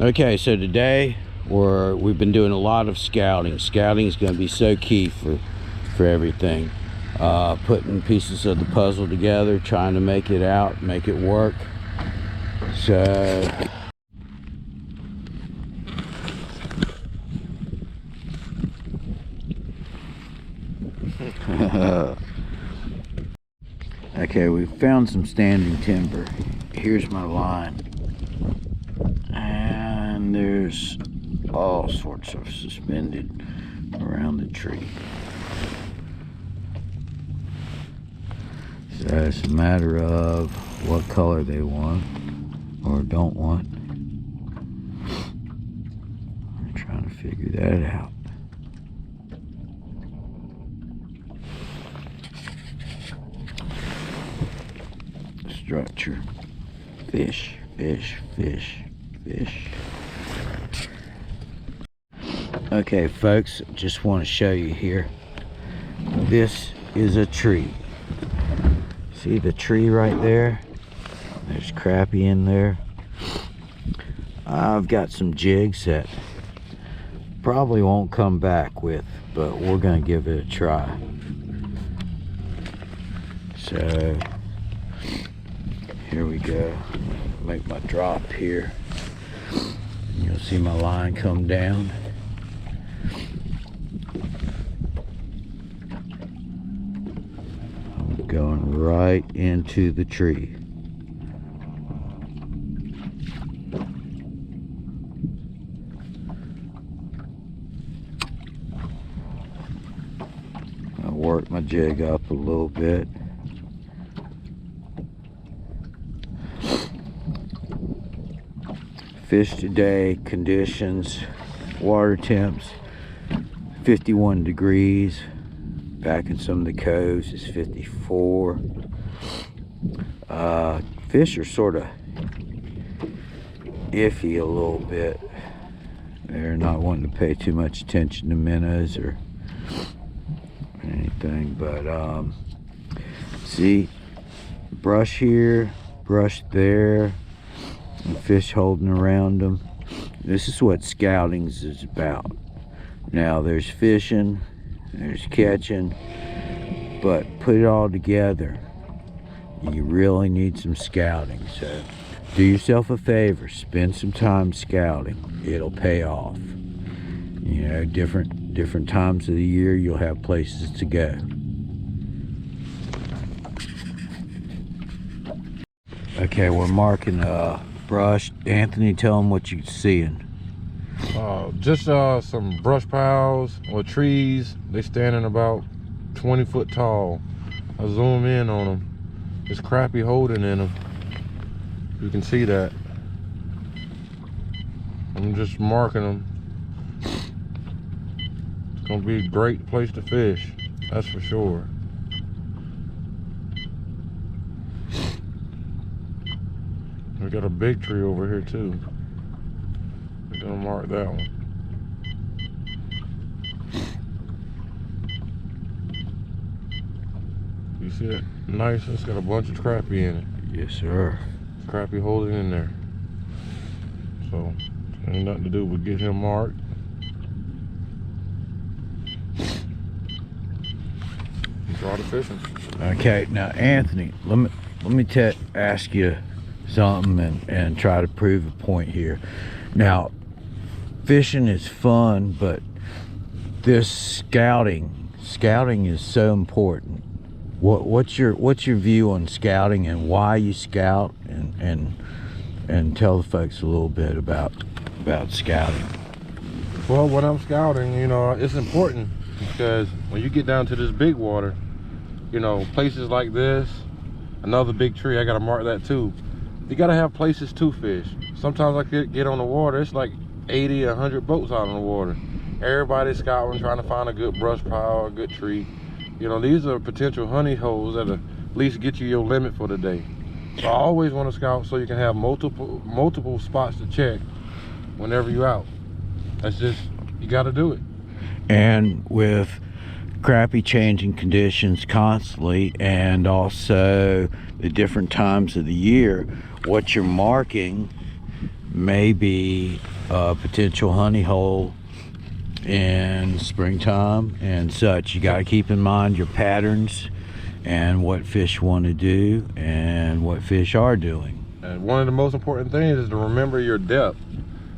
Okay, so today we've been doing a lot of scouting. Scouting is going to be so key for everything. Putting pieces of the puzzle together, trying to make it out, make it work. So okay, we found some standing timber. Here's my line, and there's all sorts of suspended around the tree. So it's a matter of what color they want or don't want. I'm trying to figure that out. Structure. Fish, fish, fish, fish. Okay, folks, just want to show you here. This is a tree. See the tree right there? There's crappie in there. I've got some jigs that probably won't come back with, but we're gonna give it a try. So here we go. Make my drop here. You'll see my line come down. I'm going right into the tree. I work my jig up a little bit. Fish today, conditions, water temps 51 degrees. Back in some of the coves is 54. Fish are sort of iffy a little bit. They're not wanting to pay too much attention to minnows or anything, but see, brush here, brush there, and fish holding around them. This is what scouting is about. Now there's fishing, there's catching, but put it all together, you really need some scouting. So do yourself a favor, spend some time scouting. It'll pay off. You know, different times of the year you'll have places to go. Okay, we're marking brush. Anthony, tell them what you're seeing. Just some brush piles or trees. They standing about 20 foot tall. I zoom in on them. There's crappie holding in them. You can see that. I'm just marking them. It's gonna be a great place to fish, that's for sure. We got a big tree over here too. We're gonna mark that one. You see it? Nice. It's got a bunch of crappie in it. Yes, sir. Crappie holding in there. So ain't nothing to do but get him marked. And draw the fishing. Okay, now Anthony, let me ask you something and try to prove a point here. Now, fishing is fun, but this scouting is so important. What's your view on scouting and why you scout, and tell the folks a little bit about scouting. Well, when I'm scouting, you know, it's important because when you get down to this big water, you know, places like this, another big tree, I gotta mark that too. You gotta have places to fish. Sometimes I get on the water, it's like 80, 100 boats out on the water. Everybody's scouting, trying to find a good brush pile, a good tree. You know, these are potential honey holes that at least get you your limit for the day. So I always want to scout so you can have multiple spots to check whenever you're out. That's just, you got to do it. And with crappie changing conditions constantly, and also the different times of the year, what you're marking may be a potential honey hole in springtime and such. You got to keep in mind your patterns and what fish want to do and what fish are doing. And one of the most important things is to remember your depth.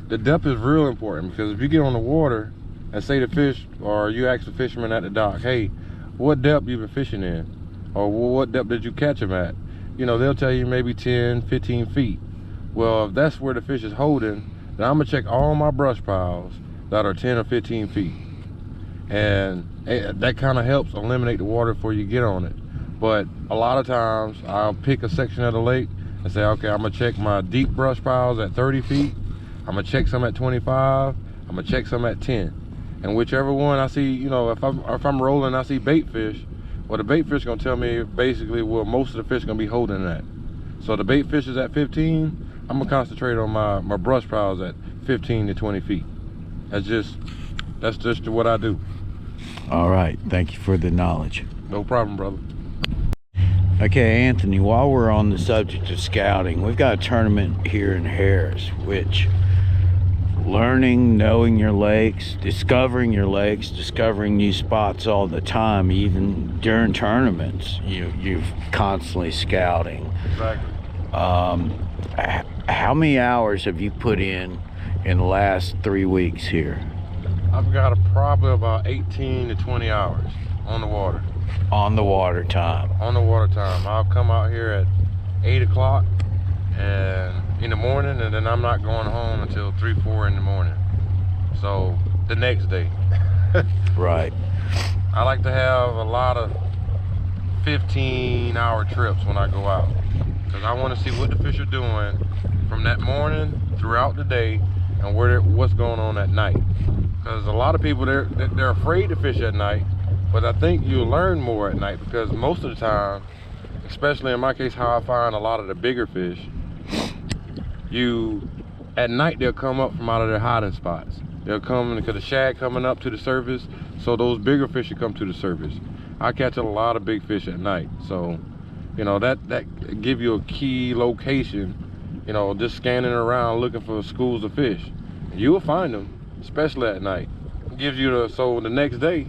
The depth is real important, because if you get on the water and say the fish, or you ask the fisherman at the dock, hey, what depth you been fishing in? Or what depth did you catch them at? You know, they'll tell you maybe 10, 15 feet. Well, if that's where the fish is holding, then I'm gonna check all my brush piles that are 10 or 15 feet. And that kind of helps eliminate the water before you get on it. But a lot of times I'll pick a section of the lake and say, okay, I'm gonna check my deep brush piles at 30 feet. I'm gonna check some at 25. I'm gonna check some at 10. And whichever one I see, you know, if I'm rolling and I see bait fish, well, the bait fish gonna tell me basically where most of the fish gonna be holding at. So the bait fish is at 15, I'm gonna concentrate on my brush piles at 15 to 20 feet. That's just what I do. All right, thank you for the knowledge. No problem, brother. Okay, Anthony, while we're on the subject of scouting, we've got a tournament here in Harris, which learning, knowing your lakes, discovering new spots all the time, even during tournaments, you're constantly scouting. Exactly. How many hours have you put in the last 3 weeks here? I've got probably about 18 to 20 hours on the water. On the water time. On the water time. I'll come out here at 8 o'clock and in the morning, and then I'm not going home until 3, 4 in the morning. So the next day. Right. I like to have a lot of 15-hour trips when I go out, because I want to see what the fish are doing from that morning throughout the day and what's going on at night. Because a lot of people, they're afraid to fish at night, but I think you'll learn more at night, because most of the time, especially in my case, how I find a lot of the bigger fish, at night they'll come up from out of their hiding spots. They'll come because the shad coming up to the surface, so those bigger fish will come to the surface. I catch a lot of big fish at night, so you know that give you a key location. You know, just scanning around looking for schools of fish, you will find them, especially at night. It gives you so the next day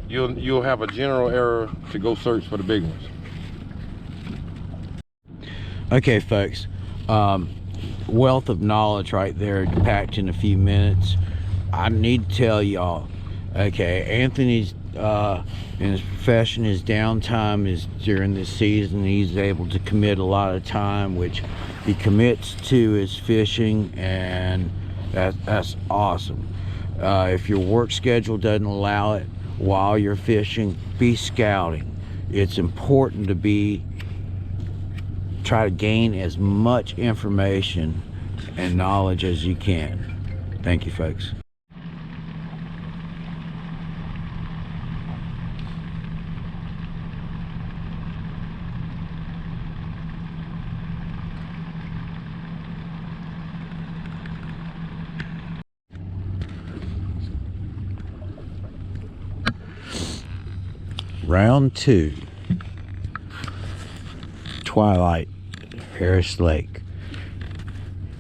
you'll have a general area to go search for the big ones. Okay, folks, wealth of knowledge right there packed in a few minutes. I need to tell y'all, okay, Anthony's in his profession, his downtime is during this season. He's able to commit a lot of time, which he commits to his fishing, and that's awesome. If your work schedule doesn't allow it while you're fishing, be scouting. It's important to try to gain as much information and knowledge as you can. Thank you, folks. Round 2, Twilight, Harris Lake,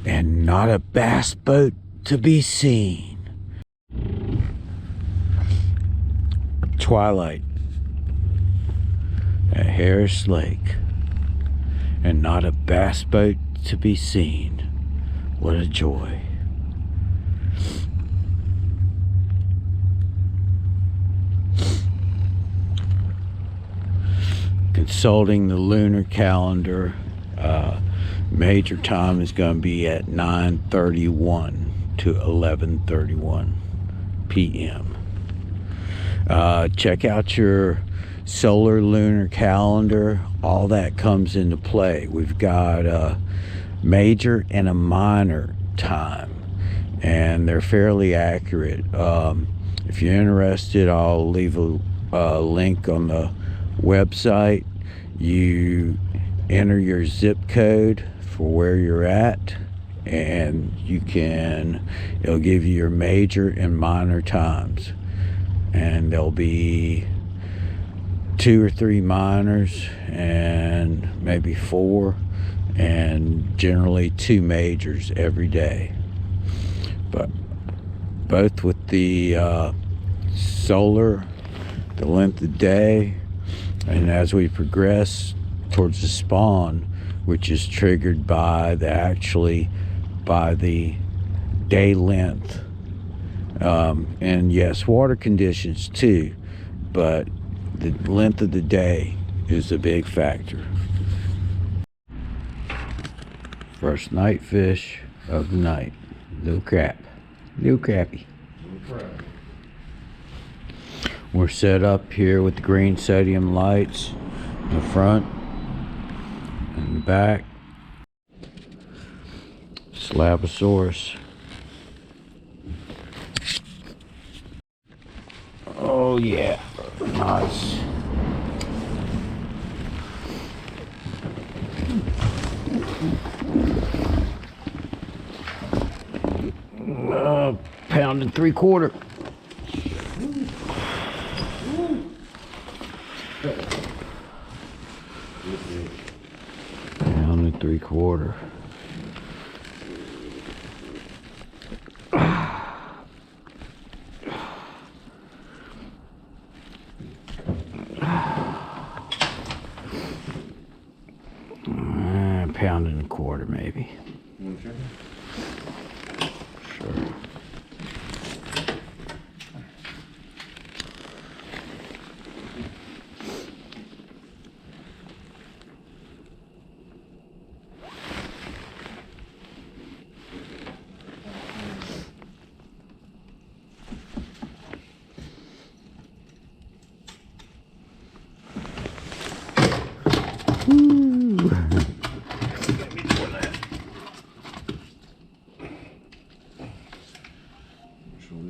and not a bass boat to be seen. Twilight at Harris Lake, and not a bass boat to be seen. What a joy. Consulting the lunar calendar, major time is going to be at 9:31 to 11:31 p.m. Check out your solar lunar calendar. All that comes into play. We've got a major and a minor time, and they're fairly accurate. If you're interested, I'll leave a link on the website. You enter your zip code for where you're at, and it'll give you your major and minor times, and there'll be 2 or 3 minors and maybe 4, and generally 2 majors every day. But both with the solar, the length of day, and as we progress towards the spawn, which is triggered by the day length, and yes, water conditions too, but the length of the day is a big factor. First night fish of the night. Little crap. Little crappie. We're set up here with the green sodium lights in the front and the back. Slabosaurus. Oh yeah, nice. Pound and 3/4. Pound and 3/4. Pound and 1/4 maybe. Sure.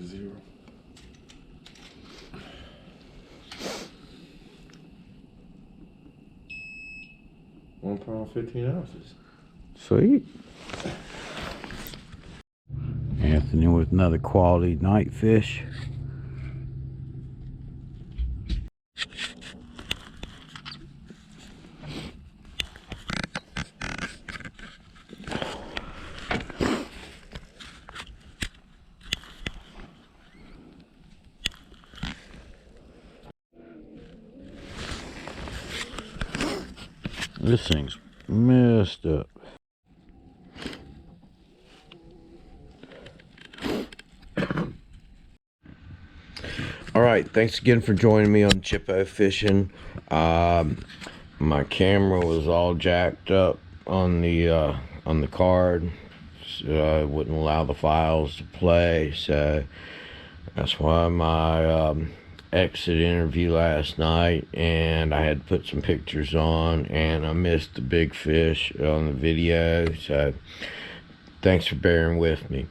Zero. 1 pound, 15 ounces. Sweet. Anthony with another quality night fish. This thing's messed up. All right, thanks again for joining me on Chippo Fishing. My camera was all jacked up on the card, so I wouldn't allow the files to play. So that's why my exit interview last night, and I had to put some pictures on, and I missed the big fish on the video. So thanks for bearing with me.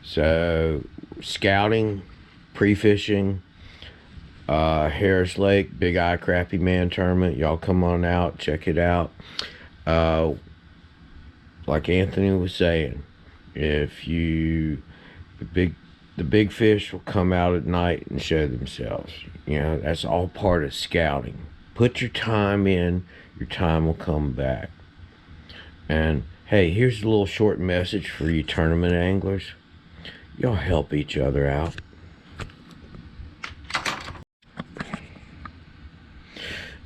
So scouting, pre-fishing, Harris Lake Big Eye Crappie Man Tournament. Y'all come on out, check it out. Like Anthony was saying, if the big fish will come out at night and show themselves. You know, that's all part of scouting. Put your time in, your time will come back. And hey, here's a little short message for you tournament anglers. Y'all help each other out.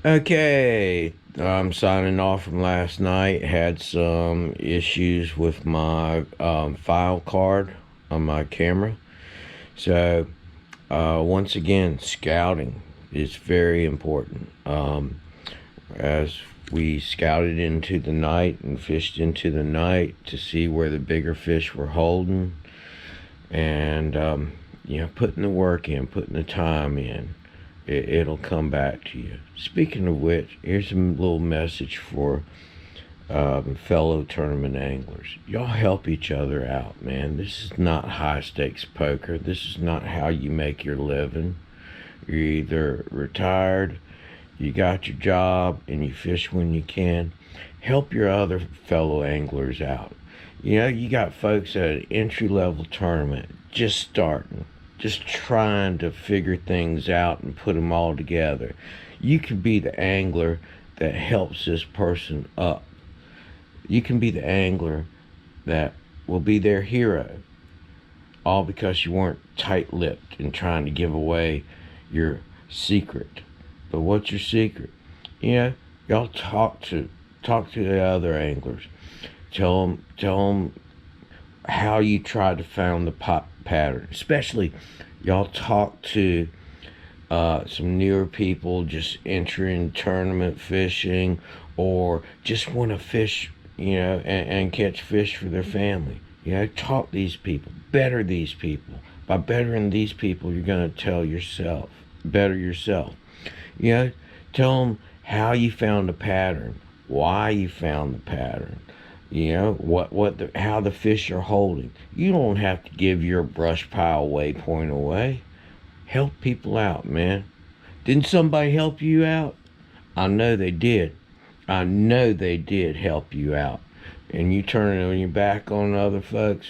Okay, I'm signing off from last night. Had some issues with my file card on my camera. So once again, scouting is very important. As we scouted into the night and fished into the night to see where the bigger fish were holding, and you know, putting the work in, putting the time in, it'll come back to you. Speaking of which, here's a little message for fellow tournament anglers. Y'all help each other out, man. This is not high stakes poker. This is not how you make your living. You're either retired, you got your job, and you fish when you can. Help your other fellow anglers out. You know, you got folks at an entry-level tournament just starting, just trying to figure things out and put them all together. You could be the angler that helps this person up You can be the angler that will be their hero, all because you weren't tight-lipped and trying to give away your secret. But what's your secret? You know, y'all talk to the other anglers. Tell them how you tried to find the pattern. Especially, y'all talk to some newer people just entering tournament fishing, or just want to fish, you know, and catch fish for their family. You know, talk these people, better these people. By bettering these people, you're going to better yourself. You know, tell them how you found the pattern, why you found the pattern. You know, how the fish are holding. You don't have to give your brush pile waypoint away. Help people out, man. Didn't somebody help you out? I know they did. I know they did help you out. And you turning your back on other folks.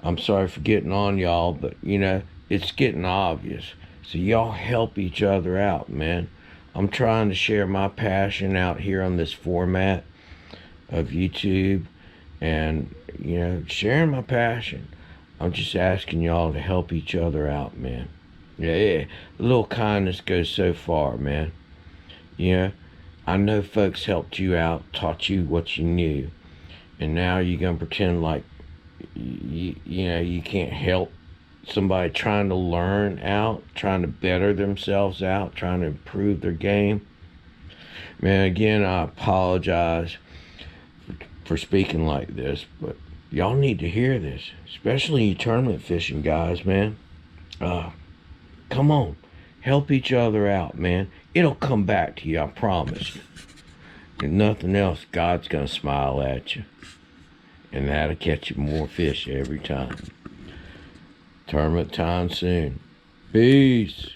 I'm sorry for getting on y'all, but you know, it's getting obvious. So y'all help each other out, man. I'm trying to share my passion out here on this format of YouTube, and you know, sharing my passion. I'm just asking y'all to help each other out, man. Yeah, a little kindness goes so far, man. You know, I know folks helped you out, taught you what you knew, and now you're gonna pretend like you know, you can't help somebody trying to learn out, trying to better themselves out, trying to improve their game. Man, again, I apologize for speaking like this, but y'all need to hear this, especially you tournament fishing guys, man. Come on, help each other out, man. It'll come back to you, I promise you. If nothing else, God's gonna smile at you, and that'll catch you more fish every time. Tournament time soon. Peace.